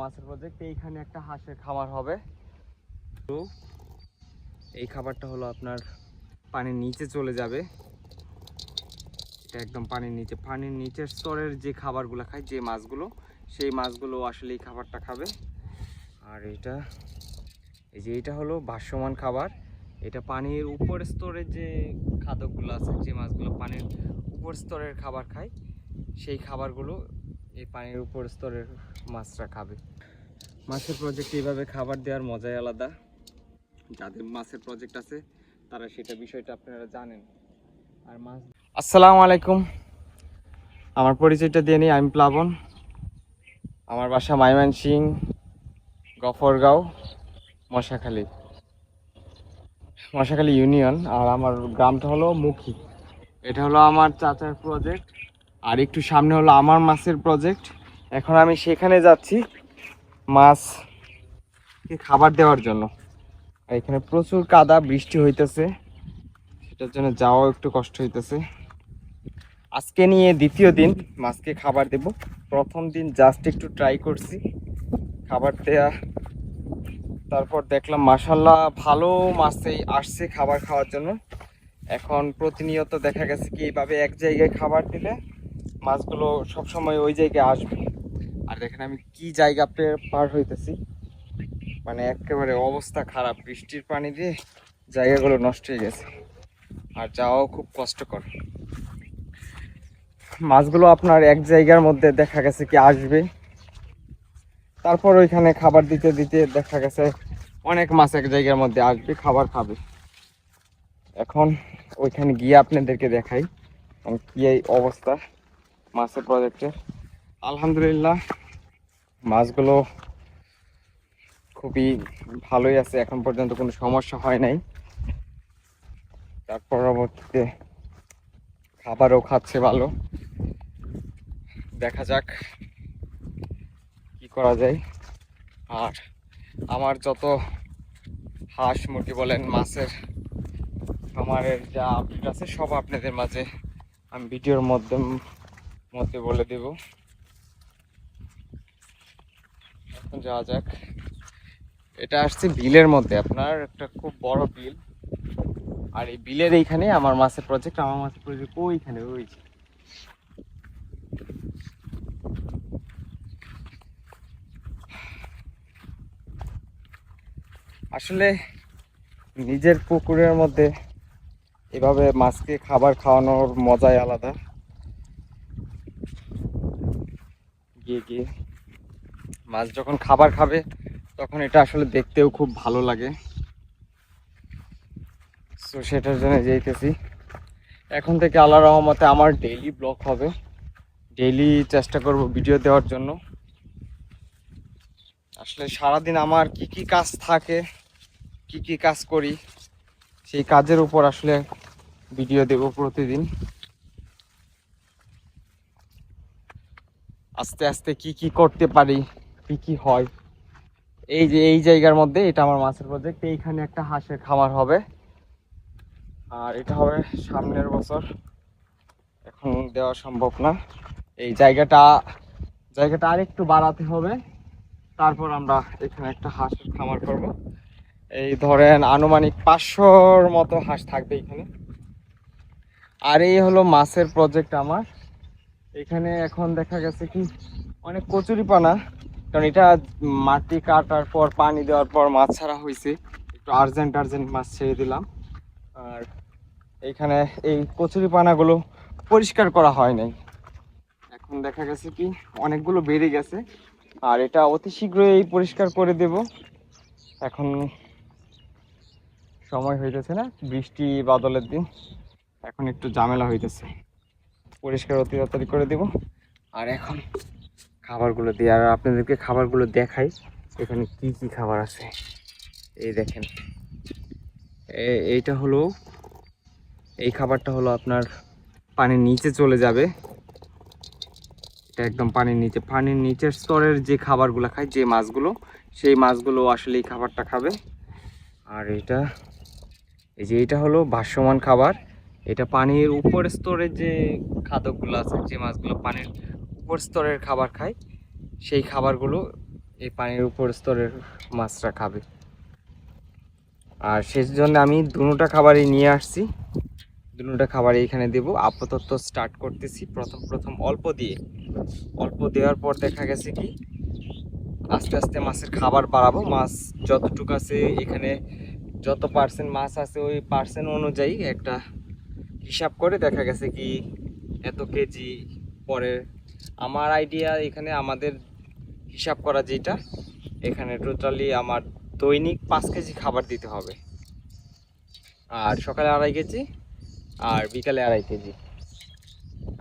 মাছের প্রজেক্ট। এইখানে একটা হাঁসের খামার হবে। তো এই খাবারটা হলো আপনার পানির নিচে চলে যাবে। এটা একদম পানির নিচের স্তরের যে খাবারগুলো খায়, যে মাছগুলো, সেই মাছগুলো আসলে এই খাবারটা খাবে। আর এটা হলো ভাসমান খাবার। এটা পানির উপর স্তরের যে খাদ্যগুলো আছে, যে মাছগুলো পানির উপর স্তরের খাবার খায়, সেই খাবারগুলো এই পানির উপর স্তরের মাছরা খাবে। মাছের প্রজেক্ট এইভাবে খাবার দেওয়ার মজাই আলাদা। যাদের মাছের প্রজেক্ট আছে তারা সেটা বিষয়টা আপনারা জানেন। আর মাছ, আসসালামু আলাইকুম, আমার পরিচয়টা দিয়ে নিই। আমি প্লাবন, আমার বাসা ময়মনসিংহ, গফরগাঁও, মশাখালী ইউনিয়ন। আর আমার গ্রামটা হলো মুখী। এটা হলো আমার চাচার প্রজেক্ট। আর একটু সামনে হলো আমার মাছের প্রজেক্ট। এখন আমি সেখানে যাচ্ছি মাছকে খাবার দেওয়ার জন্য। আর এখানে প্রচুর কাদা, বৃষ্টি হইতেছে, সেটার জন্য যাওয়াও একটু কষ্ট হইতেছে। আজকে নিয়ে দ্বিতীয় দিন মাছকে খাবার দেব। প্রথম দিন জাস্ট একটু ট্রাই করছি খাবার দেয়া, তারপর দেখলাম মাশাআল্লাহ ভালো মাছই আসছে খাবার খাওয়ার জন্য। এখন প্রতিনিয়ত দেখা গেছে কি এইভাবে এক জায়গায় খাবার দিলে মাছগুলো সবসময় ওই জায়গায় আসবে। আর দেখেন আমি কি জায়গা পার হইতেছি, মানে একেবারে অবস্থা খারাপ। বৃষ্টির পানি দিয়ে জায়গাগুলো নষ্ট হয়ে গেছে, আর যাওয়াও খুব কষ্টকর। মাছগুলো আপনার এক জায়গার মধ্যে দেখা গেছে কি আসবে, তারপর ওইখানে খাবার দিতে দিতে দেখা গেছে অনেক মাছ এক জায়গার মধ্যে আসবে, খাবার খাবে। এখন ওইখানে গিয়ে আপনাদেরকে দেখাই কি এই অবস্থা মাছের প্রজেক্টের। আলহামদুলিল্লাহ মাছগুলো খুবই ভালোই আছে, এখন পর্যন্ত কোনো সমস্যা হয় নাই। তার পরবর্তীতে খাবারও খাচ্ছে ভালো। দেখা যাক কি করা যায়। আর আমার যত হাঁস মুরগি বলেন, মাছের খামারের যা আপডেট আছে সব আপনাদের মাঝে আমি ভিডিওর মধ্যে বলে দেব। এখন যাওয়া যাক। এটা আসছে বিলের মধ্যে, আপনার একটা খুব বড় বিল। আর এই বিলের এইখানে আমার মাছের প্রজেক্ট ওইখানে ওই যে। আসলে নিজের পুকুরের মধ্যে এভাবে মাছকে খাবার খাওয়ানোর মজাই আলাদা। গিয়ে গিয়ে মাছ যখন খাবার খাবে তখন এটা আসলে দেখতেও খুব ভালো লাগে। তো সেটার জন্য যেতেছি। এখন থেকে আল্লাহর রহমতে আমার ডেইলি ব্লগ হবে, ডেইলি চেষ্টা করব ভিডিও দেওয়ার জন্য। আসলে সারাদিন আমার কি কি কাজ থাকে, কি কি কাজ করি, সেই কাজের উপর আসলে ভিডিও দেব প্রতিদিন। আস্তে আস্তে কি কি করতে পারি, কি কি হয়। এই যে এই জায়গার মধ্যে এটা আমার মাছের প্রজেক্ট। এইখানে একটা হাঁসের খামার হবে, আর এটা হবে সামনের বছর। এখন দেওয়া সম্ভব না। এই জায়গাটা আরেকটু বাড়াতে হবে, তারপর আমরা এখানে একটা হাঁসের খামার করব। এই ধরেন আনুমানিক 500-র মতো হাঁস থাকবে এখানে। আর এই হলো মাছের প্রজেক্ট আমার। এখানে এখন দেখা গেছে কি অনেক কচুরিপানা, কারণ এটা মাটি কাটার পর পানি দেওয়ার পর মাছ ছাড়া হয়েছে। একটু আর্জেন্ট মাছ ছেড়ে দিলাম। আর এইখানে এই কচুরিপানাগুলো পরিষ্কার করা হয় নাই। এখন দেখা গেছে কি অনেকগুলো বেড়ে গেছে, আর এটা অতি শীঘ্রই পরিষ্কার করে দেব। এখন সময় হইতেছে না, বৃষ্টি বাদলের দিন, এখন একটু ঝামেলা হইতেছে। পরিষ্কার অতি তাড়াতাড়ি করে দেব। আর এখন খাবারগুলো দিই, আর আপনাদেরকে খাবারগুলো দেখাই এখানে কি কি খাবার আছে। এই দেখেন, এইটা হলো, এই খাবারটা হলো আপনার পানির নিচে চলে যাবে। এটা একদম পানির নিচের স্তরের যে খাবারগুলো খায়, যে মাছগুলো, সেই মাছগুলো আসলে এই খাবারটা খাবে। আর এটা হলো ভাসমান খাবার। এটা পানির উপর স্তরের যে খাদ্যগুলো আছে, যে মাছগুলো পানির উপর স্তরের খাবার খায়, সেই খাবারগুলো এই পানির উপর স্তরের মাছরা খাবে। আর সেই জন্য আমি দুটোটা খাবারই নিয়ে আসছি, দুটোটা খাবারই এখানে দেব। আপাতত স্টার্ট করতেছি প্রথম অল্প দিয়ে, অল্প দেওয়ার পর দেখা গেছে কি আস্তে আস্তে মাছের খাবার বাড়াবো। মাছ যতটুকু আছে এখানে, যত পার্সেন্ট মাছ আছে ওই পার্সেন্ট অনুযায়ী একটা হিসাব করে দেখা গেছে কি এত কেজি পরে। আমার আইডিয়া এখানে আমাদের হিসাব করা যেটা, এখানে টোটালি আমার দৈনিক 5 কেজি খাবার দিতে হবে। আর সকালে 2.5 কেজি আর বিকালে 2.5 কেজি।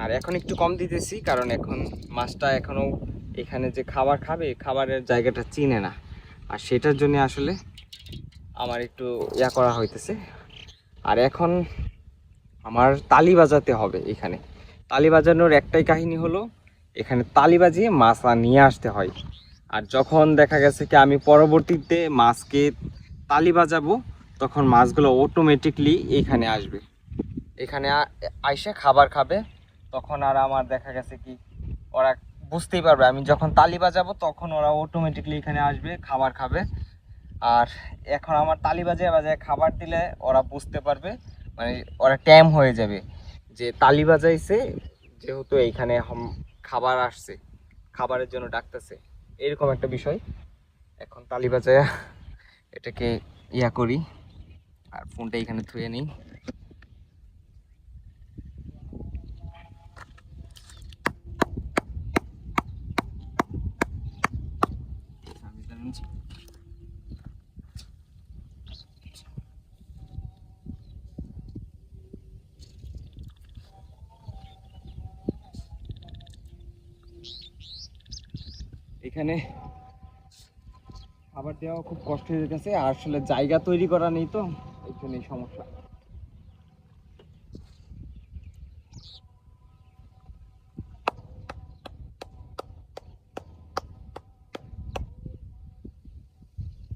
আর এখন একটু কম দিতেছি কারণ এখন মাছটা এখনও এখানে যে খাবার খাবে, খাবারের জায়গাটা চিনে না। আর সেটার জন্য আসলে আমার একটু ইয়া করা হইতেছে। আর এখন আমার তালি বাজাতে হবে। এখানে তালি বাজানোর একটাই কাহিনী হলো, এখানে তালি বাজিয়ে মাছ নিয়ে আসতে হয়। আর যখন দেখা গেছে কি আমি পরবর্তীতে মাছকে তালি বাজাবো, তখন মাছগুলো অটোমেটিকলি এখানে আসবে, এখানে আইসে খাবার খাবে। তখন আর আমার দেখা গেছে কি ওরা বুঝতেই পারবে, আমি যখন তালি বাজাবো তখন ওরা অটোমেটিকলি এখানে আসবে, খাবার খাবে। আর এখন আমার তালি বাজায় বাজায় খাবার দিলে ওরা বুঝতে পারবে, মানে ওরা ট্যাম হয়ে যাবে যে তালি বাজাইছে, যেহেতু এইখানে খাবার আসছে, খাবারের জন্য ডাকতেছে, এরকম একটা বিষয়। এখন তালি বাজায় এটাকে ইয়া করি। আর ফোনটা এখানে থুয়ে নিই। এখানে খাবার দেওয়া খুব কষ্ট হয়ে গেছে, আর আসলে জায়গা তৈরি করা নেই, তো এই জন্যই সমস্যা।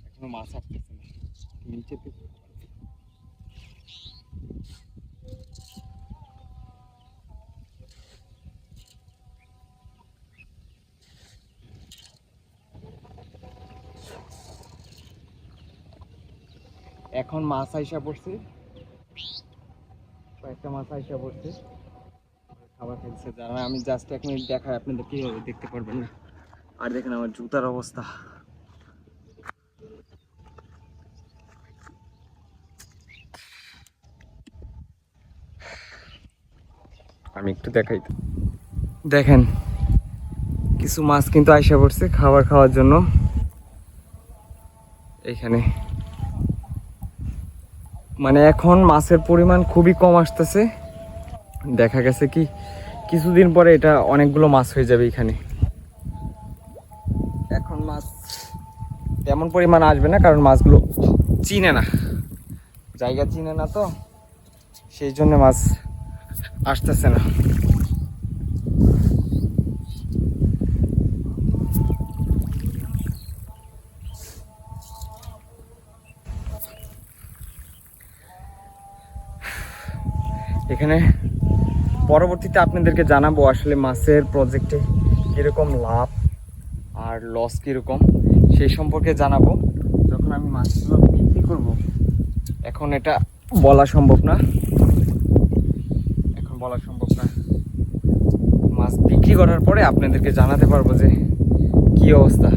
এখনো মাছ আসতেছে না নিচে থেকে। এখন মাছ আইসা পড়ছে, কয়েকটা মাছ আইসা পড়ছে, খাবার খাইছে যারা। আমি জাস্ট 1 মিনিট দেখাই আপনাদের, কিভাবে দেখতে পারবেন না। আর দেখেন আমার জুতার অবস্থা। আমি একটু দেখাই, দেখেন কিছু মাছ কিন্তু আইসা পড়ছে খাবার খাওয়ার জন্য। এখানে মানে এখন মাছের পরিমাণ খুবই কম আসতেছে। দেখা গেছে কি কিছুদিন পরে এটা অনেকগুলো মাছ হয়ে যাবে এখানে। এখন মাছ তেমন পরিমাণ আসবে না, কারণ মাছগুলো চিনে না, জায়গা চিনে না, তো সেই জন্য মাছ আসতেছে না। এখানে পরবর্তীতে আপনাদেরকে জানাবো আসলে মাছের প্রজেক্টে কীরকম লাভ আর লস কীরকম, সেই সম্পর্কে জানাবো যখন আমি মাছগুলো বিক্রি করব। এখন এটা বলা সম্ভব না, এখন বলা সম্ভব না। মাছ বিক্রি করার পরে আপনাদেরকে জানাতে পারবো যে কি অবস্থা,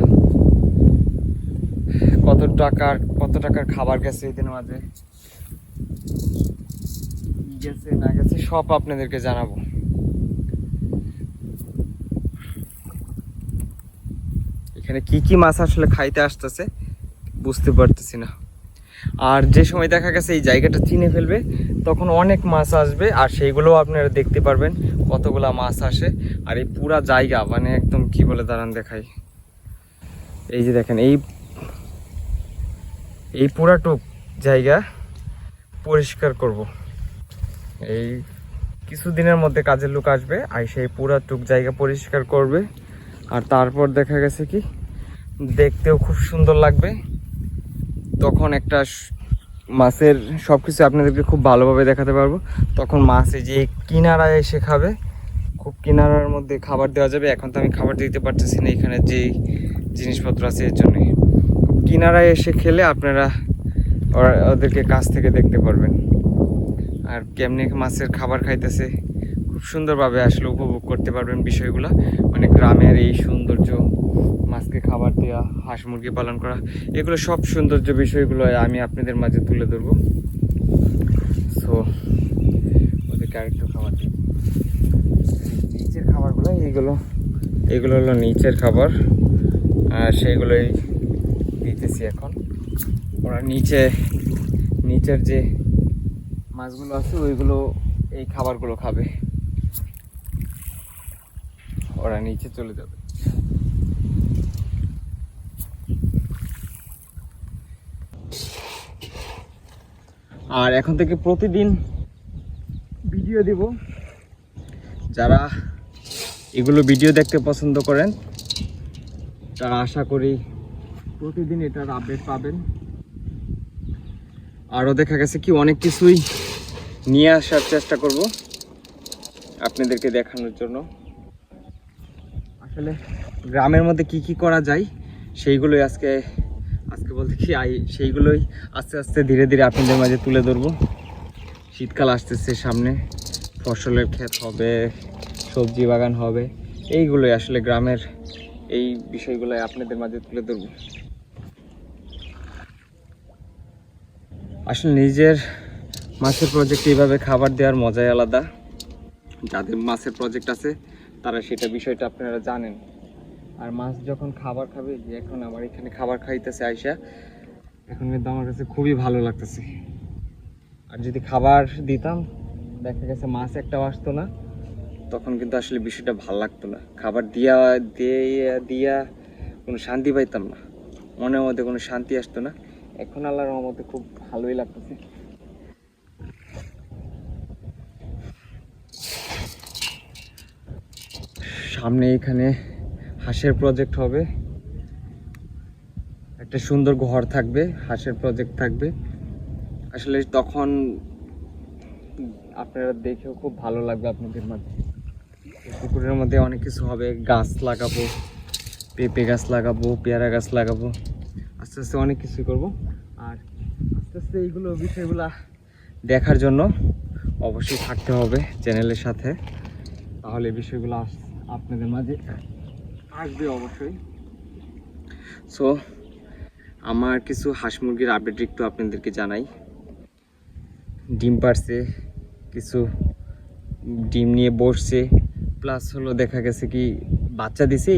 কত টাকার খাবার গেছে এই দিনের মাঝে, গেছে না গেছে সব আপনাদেরকে জানাবো। এখানে কি কি মাছ আসলে খাইতে আসতেছে বুঝতে পারতেছি না। আর যে সময় দেখা গেছে এই জায়গাটা চিনে ফেলবে, তখন অনেক মাছ আসবে, আর সেইগুলোও আপনারা দেখতে পারবেন কতগুলা মাছ আসে। আর এই পুরা জায়গা মানে একদম কি বলে দাঁড়ান দেখাই, এই যে দেখেন এই পুরাটুক জায়গা পরিষ্কার করব। এই কিছুদিনের মধ্যে কাজের লোক আসবে, আর সেই পুরাটুক জায়গা পরিষ্কার করবে। আর তারপর দেখা গেছে কি দেখতেও খুব সুন্দর লাগবে। তখন একটা মাছের সব কিছু আপনাদেরকে খুব ভালোভাবে দেখাতে পারবো। তখন মাছ এই যে কিনারায় এসে খাবে, খুব কিনারার মধ্যে খাবার দেওয়া যাবে। এখন তো আমি খাবার দিতে পারতেছি না, এখানে যে জিনিসপত্র আছে এর জন্যই। কিনারায় এসে খেলে আপনারা ওদেরকে কাছ থেকে দেখতে পারবেন, আর কেমনি মাছের খাবার খাইতেছে খুব সুন্দরভাবে আসলে উপভোগ করতে পারবেন বিষয়গুলো। মানে গ্রামের এই সৌন্দর্য, মাছকে খাবার দেওয়া, হাঁস মুরগি পালন করা, এগুলো সব সৌন্দর্য বিষয়গুলো আমি আপনাদের মাঝে তুলে ধরবো। সো ওদেরকে আরেকটু খাবার দিই। নিচের খাবারগুলো এগুলো হলো নিচের খাবার, আর সেইগুলোই দিতেছি এখন। ওরা নিচের যে মাছগুলো আছে ওইগুলো এই খাবারগুলো খাবে, ওরা নিচে চলে যাবে। আর এখন থেকে প্রতিদিন ভিডিও দিব। যারা এগুলো ভিডিও দেখতে পছন্দ করেন তারা আশা করি প্রতিদিন এটার আপডেট পাবেন। আরও দেখা গেছে কি অনেক কিছুই নিয়ে আসার চেষ্টা করব আপনাদেরকে দেখানোর জন্য। আসলে গ্রামের মধ্যে কি কি করা যায় সেইগুলোই আজকে বলতে কি সেইগুলোই আস্তে আস্তে ধীরে ধীরে আপনাদের মাঝে তুলে ধরবো। শীতকাল আসতেছে সামনে, ফসলের ক্ষেত হবে, সবজি বাগান হবে, এইগুলোই আসলে গ্রামের এই বিষয়গুলোই আপনাদের মাঝে তুলে ধরবো। আসলে নিজের মাছের প্রজেক্ট এইভাবে খাবার দেওয়ার মজাই আলাদা। যাদের মাছের প্রজেক্ট আছে তারা সেটা বিষয়টা আপনারা জানেন। আর মাছ যখন খাবার খাবে, যে এখন আমার এখানে খাবার খাইতেছে আইসা, এখন কিন্তু আমার কাছে খুবই ভালো লাগতেছে। আর যদি খাবার দিতাম, দেখা গেছে মাছ একটাও আসতো না, তখন কিন্তু আসলে বিষয়টা ভালো লাগতো না। খাবার দিয়া কোনো শান্তি পাইতাম না, মনের মধ্যে কোনো শান্তি আসতো না। এখন আল্লাহর রহমতে খুব ভালোই লাগতেছে। সামনে এখানে হাঁসের প্রজেক্ট হবে, একটা সুন্দর ঘর থাকবে, হাঁসের প্রজেক্ট থাকবে। আসলে তখন আপনারা দেখেও খুব ভালো লাগবে আপনাদের মাঝে। পুকুরের মধ্যে অনেক কিছু হবে, গাছ লাগাবো, পেঁপে গাছ লাগাবো, পেয়ারা গাছ লাগাবো, আস্তে আস্তে অনেক কিছুই করব। আর আস্তে আস্তে এইগুলো বিষয়গুলো দেখার জন্য অবশ্যই থাকতে হবে চ্যানেলের সাথে, তাহলে বিষয়গুলো আপনাদের মাঝে আসবে অবশ্যই। সো আমার কিছু হাঁস মুরগির আপডেট একটু আপনাদেরকে জানাই। ডিম পারছে, কিছু ডিম নিয়ে বসছে, প্লাস হলো দেখা গেছে কি বাচ্চা দিছে।